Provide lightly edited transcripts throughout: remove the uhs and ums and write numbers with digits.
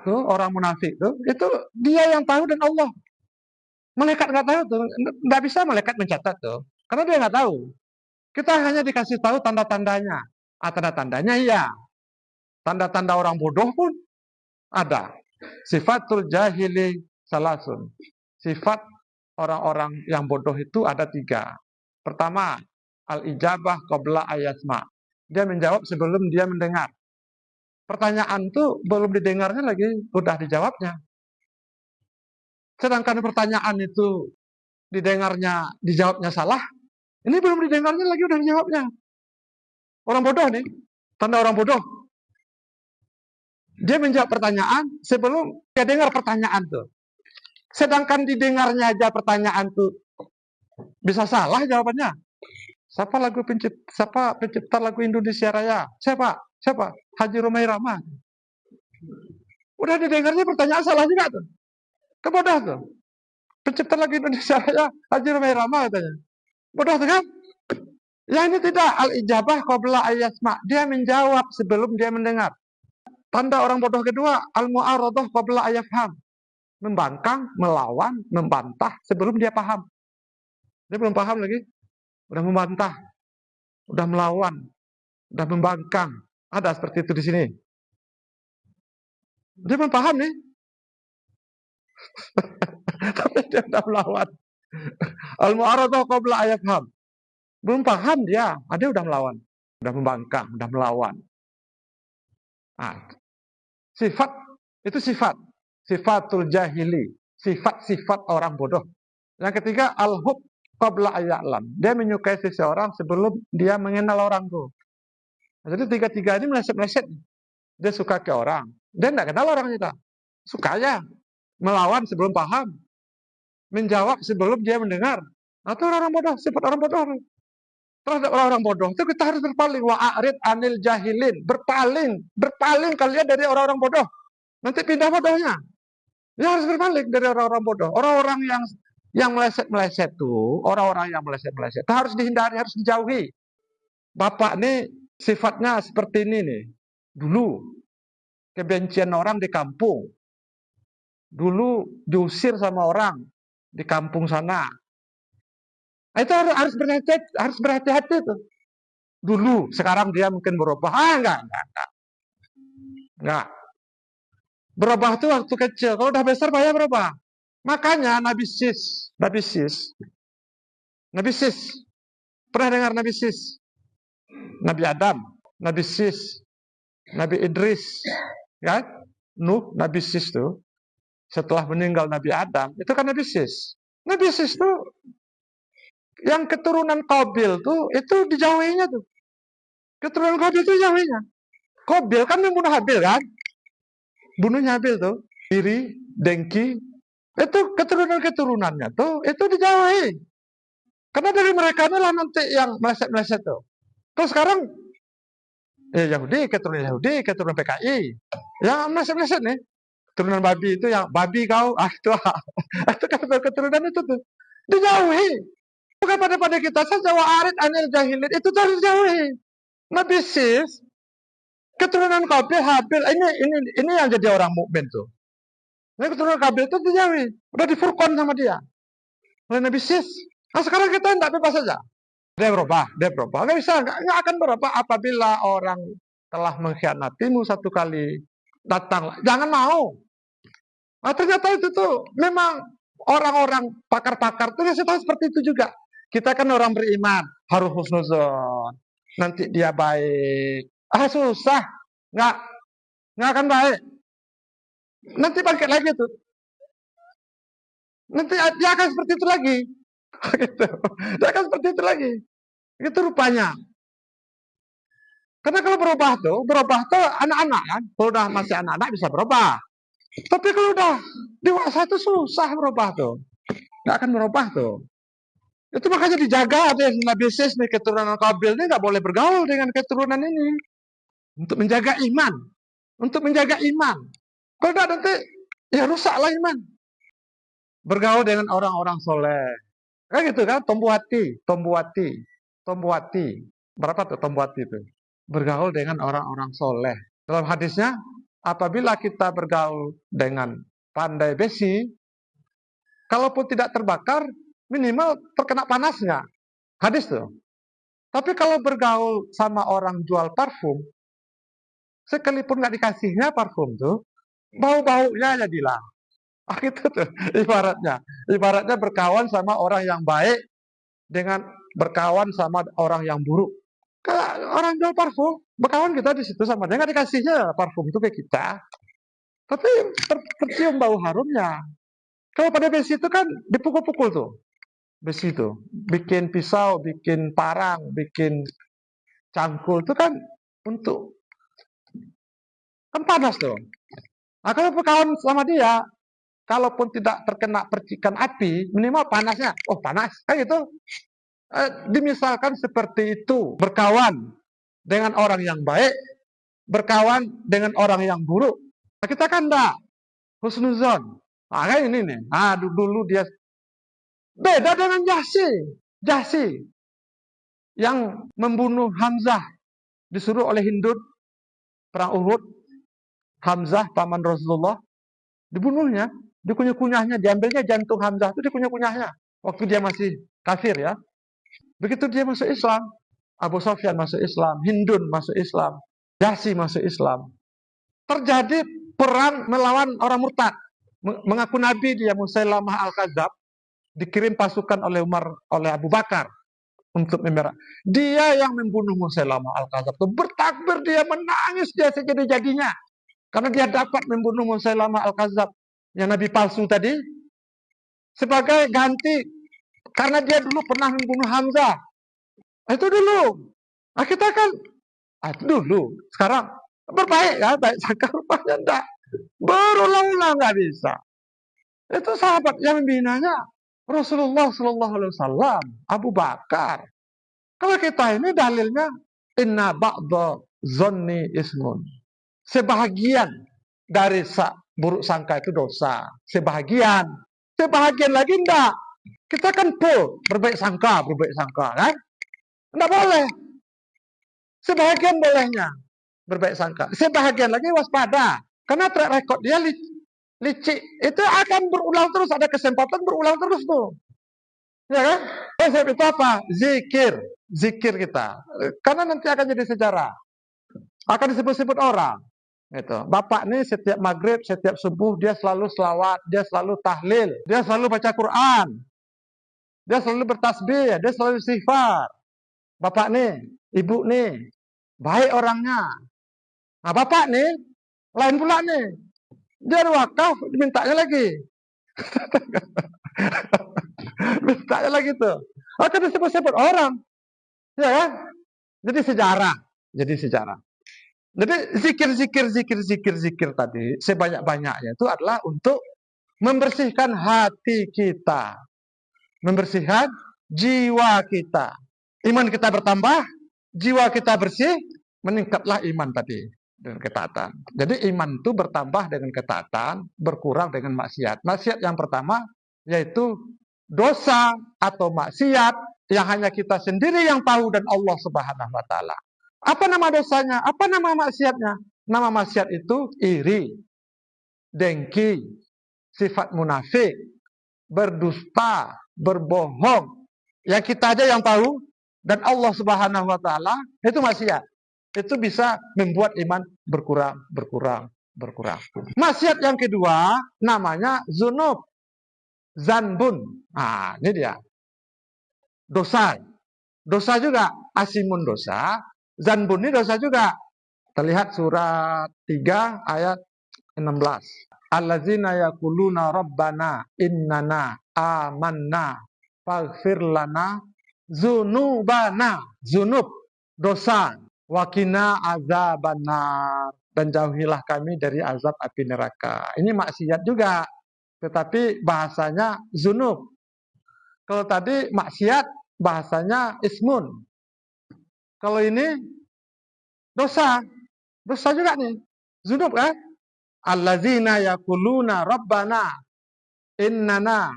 tuh, orang munafik tuh, itu dia yang tahu dan Allah. Malaikat nggak tahu tuh, nggak bisa malaikat mencatat tuh, karena dia nggak tahu. Kita hanya dikasih tahu tanda-tandanya. Tanda-tandanya iya, tanda-tanda orang bodoh pun ada. Sifatul jahili salasun. Sifat orang-orang yang bodoh itu ada 3. Pertama, al-ijabah qabla ayasma. Dia menjawab sebelum dia mendengar. Pertanyaan tuh belum didengarnya lagi udah dijawabnya. Sedangkan pertanyaan itu dijawabnya salah, ini belum didengarnya lagi udah dijawabnya. Orang bodoh nih, tanda orang bodoh. Dia menjawab pertanyaan sebelum dia dengar pertanyaan tuh. Sedangkan didengarnya aja pertanyaan tuh bisa salah jawabannya. Siapa pencipta lagu Indonesia Raya? Siapa? Haji Romai Rama. Udah didengarnya pertanyaan salah juga tuh. Kebodoh tuh. Pencipta lagu Indonesia Raya Haji Romai Rama katanya. Bodoh tuh kan? Ya ini tidak, al-ijabah qabla ayasma. Dia menjawab sebelum dia mendengar. Tanda orang bodoh kedua, al-mu'aradah qabla ayafham. Membangkang, melawan, membantah sebelum dia paham. Dia belum paham lagi, udah membantah, udah melawan, udah membangkang. Ada seperti itu di sini. Dia belum paham nih. Tapi dia udah melawan. Al-mu'aradah qabla ayafham. Belum paham dia udah melawan, udah membangkang, udah melawan. Nah, sifat itu sifatul jahili, sifat-sifat orang bodoh. Yang ketiga, al-hub qabla aya'lam. Dia menyukai seseorang sebelum dia mengenal orang tuh. Jadi 3-3 ini meleset-meleset. Dia suka ke orang, dia tidak kenal orang kita. Suka aja. Melawan sebelum paham. Menjawab sebelum dia mendengar. Atau orang bodoh, sifat orang bodoh. Terhadap orang-orang bodoh itu kita harus berpaling. Wa'arid anil jahilin. Berpaling kalian dari orang-orang bodoh. Nanti pindah bodohnya. Ya harus berpaling dari orang-orang bodoh. Orang-orang yang meleset-meleset tuh, orang-orang yang meleset-meleset itu harus dihindari, harus dijauhi. Bapak nih sifatnya seperti ini nih. Dulu kebencian orang di kampung. Dulu diusir sama orang di kampung sana. Itu harus berhati-hati tuh. Dulu, sekarang dia mungkin berubah. Enggak. Berubah tuh waktu kecil. Kalau udah besar bahaya berubah. Makanya Nabi Sis. Pernah dengar Nabi Sis? Nabi Adam, Nabi Sis, Nabi Idris, ya? Nuh, Nabi Sis tuh. Setelah meninggal Nabi Adam, itu kan Nabi Sis. Nabi Sis tuh yang keturunan Qabil tuh itu dijauhinya tuh. Keturunan Qabil itu dijauhinya. Qabil kan membunuh Habil kan? Bunuhnya Habil tuh, iri, dengki. Itu keturunan-keturunannya tuh itu dijauhi. Karena dari mereka inilah nanti yang meleset-meleset tuh. Terus sekarang Yahudi, keturunan PKI. Yang meleset-meleset nih. Keturunan babi itu yang babi kau, itu keturunan itu tuh. Dijauhi. Bukan pada kita saja wa'arid anil jahilin itu harus dijauhi. Nabi Sis, keturunan Qabil, Habil, ini yang jadi orang mukmin tuh. Ini keturunan Qabil itu dijauhi. Udah difurqan sama dia. Oleh Nabi Sis. Nah sekarang kita tidak bebas saja. Dia berubah. Nggak bisa, nggak akan berubah apabila orang telah mengkhianatimu satu kali. Datang, jangan mau. Nah, ternyata itu tuh memang orang-orang pakar-pakar tuh ngasih tahu seperti itu juga. Kita kan orang beriman, harus husnuzon. Nanti dia baik. Susah. Nggak akan baik. Nanti bangkit lagi tuh. Nanti dia akan seperti itu lagi. Gitu. Dia akan seperti itu lagi. Itu rupanya. Karena kalau berubah tuh anak-anak kan. Kalau udah masih anak-anak bisa berubah. Tapi kalau udah dewasa itu susah berubah tuh. Nggak akan berubah tuh. Itu makanya dijaga deh Nabi Sis nih, keturunan Qabil ini nggak boleh bergaul dengan keturunan ini. Untuk menjaga iman. Kalau tidak nanti ya rusaklah iman. Bergaul dengan orang-orang soleh. Kan gitu kan, tombuati. Berapa tuh tombuati itu? Bergaul dengan orang-orang soleh. Dalam hadisnya, apabila kita bergaul dengan pandai besi, kalaupun tidak terbakar, minimal terkena panasnya. Hadis tuh. Tapi kalau bergaul sama orang jual parfum, sekalipun nggak dikasihnya parfum tuh, bau-baunya aja hilang. Gitu tuh ibaratnya. Ibaratnya berkawan sama orang yang baik dengan berkawan sama orang yang buruk. Kalau orang jual parfum, berkawan kita di situ sama dia, nggak dikasihnya parfum itu ke kita. Tapi tercium bau harumnya. Kalau pada besi itu kan dipukul-pukul tuh. Besi itu. Bikin pisau, bikin parang, bikin cangkul. Itu kan untuk, kan panas tuh. Nah, kalau berkawan sama dia, kalaupun tidak terkena percikan api, minimal panasnya, oh panas, kan gitu. Dimisalkan seperti itu, berkawan dengan orang yang baik, berkawan dengan orang yang buruk. Nah, kita kan enggak, husnuzon. Nah, kayak ini nih, dulu dia beda dengan Jahsi yang membunuh Hamzah, disuruh oleh Hindun perang Uhud. Hamzah paman Rasulullah dibunuhnya, dikunyah-kunyahnya, diambilnya jantung Hamzah itu, dikunyah-kunyahnya waktu dia masih kafir ya. Begitu dia masuk Islam, Abu Sufyan masuk Islam, Hindun masuk Islam, Jahsi masuk Islam. Terjadi perang melawan orang murtad. Mengaku nabi dia, Musailamah Al-Kadzab, dikirim pasukan oleh Abu Bakar untuk memerang. Dia yang membunuh Musailamah Al-Kadzab. Bertakbir, dia menangis, dia sejadi-jadinya. Karena dia dapat membunuh Musailamah Al-Kadzab, yang nabi palsu tadi, sebagai ganti karena dia dulu pernah membunuh Hamzah. Itu dulu. Nah, kita kan itu dulu. Sekarang berbaik ya, baik sangka, rupanya enggak. Berulang-ulang nggak bisa. Itu sahabat yang membinanya Rasulullah Shallallahu Alaihi Wasallam, Abu Bakar. Kalau kita ini dalilnya inna ba'da zonni ismun. Sebahagian dari buruk sangka itu dosa. Sebahagian lagi enggak. Kita kan berbaik sangka, kan? Enggak boleh. Sebahagian bolehnya berbaik sangka. Sebahagian lagi waspada. Karena track record dia licik. Itu akan berulang terus. Ada kesempatan berulang terus tuh. Ya kan? Konsep itu apa? Zikir kita. Karena nanti akan jadi sejarah. Akan disebut-sebut orang. Gitu. Bapak nih setiap maghrib, setiap subuh, dia selalu selawat, dia selalu tahlil, dia selalu baca Quran, dia selalu bertasbih, dia selalu istighfar. Bapak nih, ibu nih, baik orangnya. Nah, bapak nih, lain pula nih. Dia wakaf, dimintanya lagi. Mintanya lagi tuh. Akan disebut-sebut orang. Ya kan? Jadi sejarah. Jadi zikir tadi, sebanyak-banyaknya itu adalah untuk membersihkan hati kita. Membersihkan jiwa kita. Iman kita bertambah, jiwa kita bersih, meningkatlah iman tadi dengan ketaatan. Jadi iman itu bertambah dengan ketaatan, berkurang dengan maksiat. Maksiat yang pertama yaitu dosa atau maksiat yang hanya kita sendiri yang tahu dan Allah Subhanahu wa taala. Apa nama dosanya? Apa nama maksiatnya? Nama maksiat itu iri, dengki, sifat munafik, berdusta, berbohong. Yang kita aja yang tahu dan Allah Subhanahu wa taala, itu maksiat. Itu bisa membuat iman berkurang. Maksiat yang kedua namanya zunub, zanbun. Nah, ini dia. Dosa. Dosa juga, asimun dosa, zanbun ini dosa juga. Terlihat surat 3 ayat 16. Allazina yaquluna rabbana innana amanna faghfir lana dzunubana. Zunub, dosa. Wakina azabannar, dan jauhilah kami dari azab api neraka. Ini maksiat juga, tetapi bahasanya zunub. Kalau tadi maksiat bahasanya ismun. Kalau ini dosa juga nih, zunub kan? Allazina yaquluna rabbana innana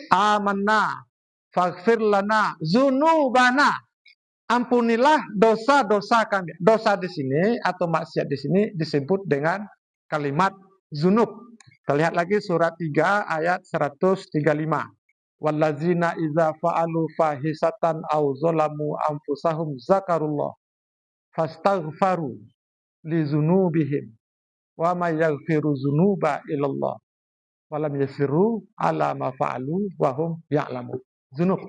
amanna faghfir lana dzunubana. Ampunilah dosa-dosa kami. Dosa di sini atau maksiat di sini disebut dengan kalimat zunub. Kita lihat lagi surat 3 ayat 135. Wallazina idza fa'alu fahisatan aw zalamu anfusahum zakarullah fastaghfaru li dzunubihim wa may yaghfiru dzunuba illallah wa lam yasiru ala ma fa'alu wa hum ya'lamun. Zunub,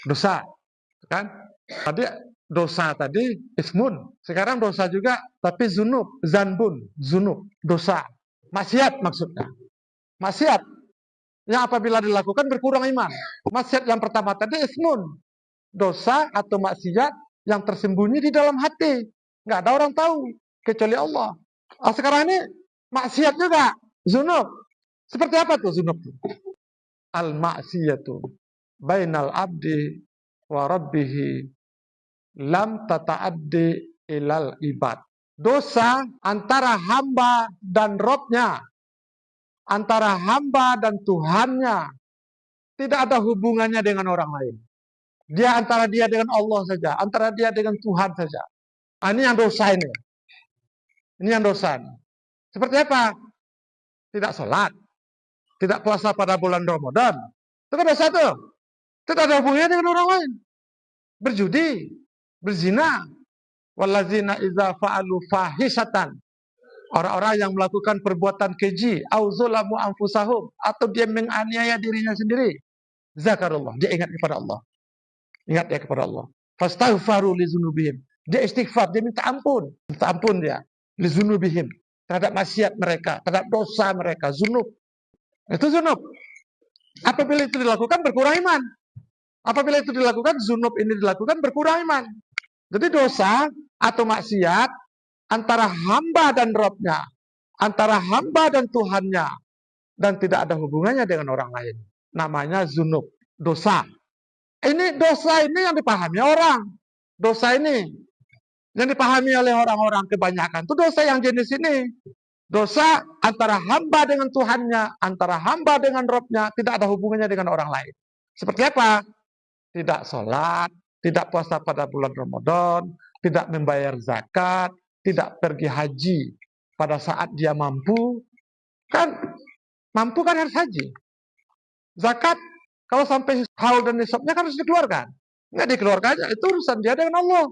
dosa, kan? Tadi dosa tadi ismun, sekarang dosa juga tapi zunub, zanbun, zunub, dosa. Maksiat maksudnya. Maksiat yang apabila dilakukan berkurang iman. Maksiat yang pertama tadi ismun, dosa atau maksiat yang tersembunyi di dalam hati. Nggak ada orang tahu kecuali Allah. Sekarang ini maksiat juga, zunub. Seperti apa tuh zunub? Al-maksiyatu bainal abdi wa rabbihi lam tata'addi ilal ibad. Dosa antara hamba dan Robnya, antara hamba dan Tuhannya, tidak ada hubungannya dengan orang lain. Dia antara dia dengan Allah saja, antara dia dengan Tuhan saja. Ini yang dosa ini. Ini yang dosa. Seperti apa? Tidak sholat, tidak puasa pada bulan Ramadan. Itu kan dosa tuh. Tidak ada hubungannya dengan orang lain. Berjudi, berzina. Wallazina idza fa'alu fahisatan. Orang-orang yang melakukan perbuatan keji, auzulamu anfusahum, atau dia menganiaya dirinya sendiri. Zakarullah, dia ingat kepada Allah. Ingat dia kepada Allah. Fastaghfaru li dzunubihim. Dia istighfar, dia minta ampun. Minta ampun dia li dzunubihim, terhadap maksiat mereka, terhadap dosa mereka, zunub. Itu zunub. Apabila itu dilakukan berkurang iman. Apabila itu dilakukan, zunub ini dilakukan berkurang iman. Jadi dosa atau maksiat antara hamba dan Robnya, antara hamba dan Tuhannya, dan tidak ada hubungannya dengan orang lain. Namanya zunub, dosa. Ini dosa ini yang dipahami orang. Dosa ini yang dipahami oleh orang-orang kebanyakan itu dosa yang jenis ini. Dosa antara hamba dengan Tuhannya, antara hamba dengan Robnya, tidak ada hubungannya dengan orang lain. Seperti apa? Tidak sholat, tidak puasa pada bulan Ramadan, tidak membayar zakat, tidak pergi haji pada saat dia mampu. Kan mampu kan harus haji. Zakat kalau sampai haul dan nisabnya kan harus dikeluarkan. Nggak dikeluarkan aja, itu urusan dia dengan Allah.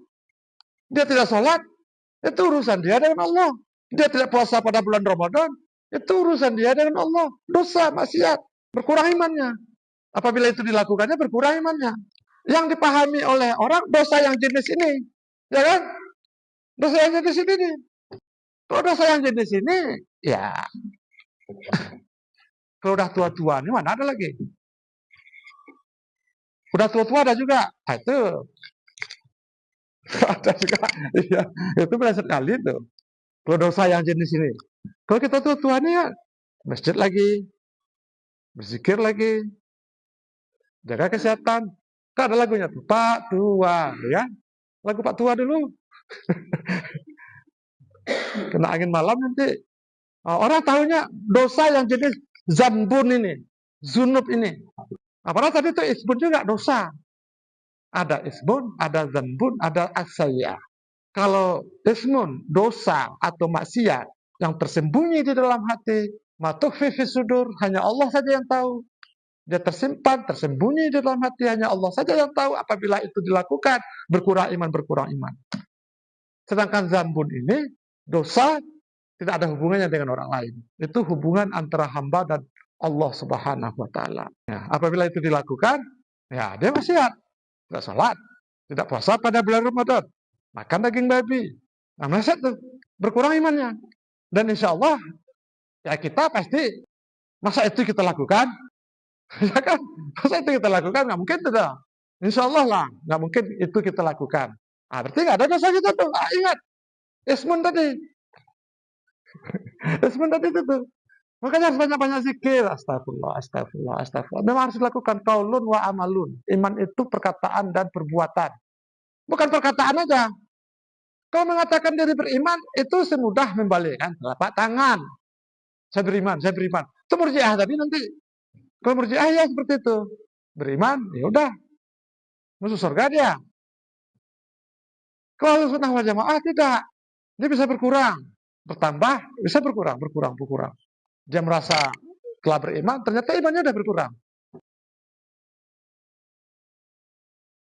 Dia tidak sholat, itu urusan dia dengan Allah. Dia tidak puasa pada bulan Ramadan, itu urusan dia dengan Allah. Dosa, maksiat, berkurang imannya. Apabila itu dilakukannya, berkurang imannya. Yang dipahami oleh orang, dosa yang jenis ini. Ya kan? Dosa yang jenis ini. Kalau dosa yang jenis ini, ya. Kalau udah tua-tua, ini mana ada lagi? Udah tua-tua ada juga. Nah, itu. Ada juga. Ya, itu berasal kali itu. Kalau dosa yang jenis ini. Kalau kita tua-tua nih ya, masjid lagi, berzikir lagi, jaga kesehatan. Kan ada lagunya tuh, Pak Tua, ya. Lagu Pak Tua dulu. Kena angin malam nanti. Orang tahunya dosa yang jenis zanbun ini, zunub ini. Padahal tadi itu isbun juga dosa. Ada isbun, ada zanbun, ada aksaya. Kalau ismun, dosa atau maksiat yang tersembunyi di dalam hati, matukhfi fi sudur, hanya Allah saja yang tahu. Dia tersimpan, tersembunyi di dalam hati, hanya Allah saja yang tahu. Apabila itu dilakukan, berkurang iman, berkurang iman. Sedangkan zambun ini, dosa, tidak ada hubungannya dengan orang lain. Itu hubungan antara hamba dan Allah Subhanahu wa Ta'ala. Ya, apabila itu dilakukan, ya dia maksiat, tidak sholat, tidak puasa pada bulan Ramadan, makan daging babi. Nah, maksiat itu berkurang imannya. Dan insya Allah, ya kita pasti, masa itu kita lakukan? Ya kan? Masa itu kita lakukan? Nggak mungkin tidak. Insya Allah lah, nggak mungkin itu kita lakukan. Berarti nggak ada dosa kita tuh. Ingat, ismun tadi. Ismun tadi itu tuh. Makanya harus banyak-banyak zikir. Astagfirullah, astagfirullah, astagfirullah. Memang harus dilakukan qaulun wa amalun. Iman itu perkataan dan perbuatan. Bukan perkataan aja. Kalau mengatakan diri beriman, itu semudah membalikkan telapak tangan. Saya beriman, saya beriman. Itu murjiah tadi nanti. Kalau murjiah ya seperti itu. Beriman, ya udah. Masuk surga dia. Kalau sunnah wal jamaah tidak. Dia bisa berkurang. bertambah, bisa berkurang. Dia merasa telah beriman, ternyata imannya sudah berkurang.